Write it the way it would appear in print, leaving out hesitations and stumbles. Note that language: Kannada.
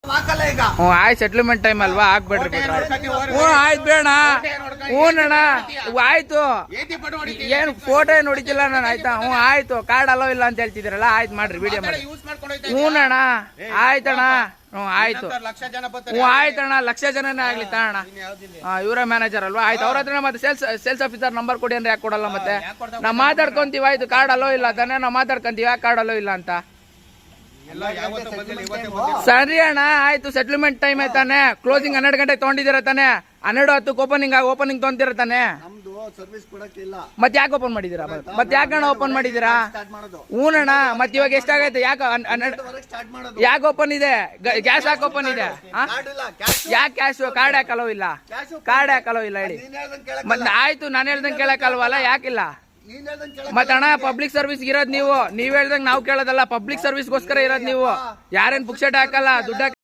ಹ್ಞೂ ಆಯ್ತು ಸೆಟ್ಲ್ಮೆಂಟ್ ಟೈಮ್ ಅಲ್ವಾ ಹಾಕ್ಬೇಡ್ರಿ ಹ್ಞೂ ಆಯ್ತು ಬೇಡ ಹ್ಞೂ ಅಣ್ಣ ಆಯ್ತು ಏನು ಫೋಟೋ ಏನು ಹೊಡಿತಿಲ್ಲ ನಾನು ಆಯ್ತಾ ಹ್ಞೂ ಆಯ್ತು ಕಾರ್ಡ್ ಅಲೋ ಇಲ್ಲ ಅಂತ ಹೇಳ್ತಿದ್ದೀರಲ್ಲ ಆಯ್ತು ಮಾಡ್ರಿ ವಿಡಿಯೋ ಮಾಡಿ ಹ್ಞೂ ಅಣ್ಣ ಆಯ್ತಣ್ಣ ಹ್ಞೂ ಆಯ್ತು ಹ್ಞೂ ಆಯ್ತಣ್ಣ ಲಕ್ಷ ಜನನೇ ಆಗ್ಲಿ ತಗೋಣ ಇವರೇ ಮ್ಯಾನೇಜರ್ ಅಲ್ವಾ ಆಯ್ತು ಅವ್ರ ಹತ್ರ ಮತ್ತೆ ಸೇಲ್ಸ್ ಆಫೀಸರ್ ನಂಬರ್ ಕೊಡಿ ಅಂದ್ರೆ ಯಾಕೆ ಕೊಡಲ್ಲ ಮತ್ತೆ ನಾವು ಮಾತಾಡ್ಕೊಂತೀವಿ ಆಯ್ತು ಕಾರ್ಡ್ ಅಲೋ ಇಲ್ಲ ತಾನೆ ನಾವು ಮಾತಾಡ್ಕೊಂತೀವಿ ಯಾಕೆ ಕಾರ್ಡ್ ಅಲೋ ಇಲ್ಲ ಅಂತ ಸರಿ ಅಣ್ಣ ಆಯ್ತು ಸೆಟ್ಲ್ಮೆಂಟ್ ಟೈಮ್ ಆಯ್ತಾನೆ ಕ್ಲೋಸಿಂಗ್ 12 ಗಂಟೆಗೆ ತಗೊಂಡಿದ್ದೀರ ತಾನೆ 12:10 ಓಪನಿಂಗ್ ತೊಗೊಂತೀರ ತಾನೆ ಮತ್ತೆ ಯಾಕೆ ಓಪನ್ ಮಾಡಿದೀರಾ ಮತ್ತೆ ಯಾಕಣ್ಣ ಓಪನ್ ಮಾಡಿದೀರಾ ಹೂನಣ್ಣ ಮತ್ತೆ ಇವಾಗ ಎಷ್ಟಾಗೈತೆ ಯಾಕೆ ಓಪನ್ ಇದೆ ಕ್ಯಾಶ್ ಯಾಕೆ ಓಪನ್ ಇದೆ ಯಾಕೆ ಕ್ಯಾಶ್ ಕಾರ್ಡ್ ಯಾಕಲೋ ಇಲ್ಲ ಕಾರ್ಡ್ ಯಾಕಲೋ ಇಲ್ಲ ಹೇಳಿ ಮತ್ತೆ ಆಯ್ತು ನಾನು ಹೇಳ್ದಂಗೆ ಕೇಳಕ್ಕಲ್ವಲ್ಲ ಯಾಕಿಲ್ಲ ಮತ್ತ ಅಣ್ಣ ಪಬ್ಲಿಕ್ ಸರ್ವಿಸ್ ಇರೋದ್ ನೀವು ಹೇಳ್ದಂಗೆ ನಾವು ಕೇಳೋದಲ್ಲ ಪಬ್ಲಿಕ್ ಸರ್ವಿಸ್ಗೋಸ್ಕರ ಇರೋದ್ ನೀವು ಯಾರೇನ್ ಬುಕ್ ಶೆಟ್ ಹಾಕಲ್ಲ ದುಡ್ಡು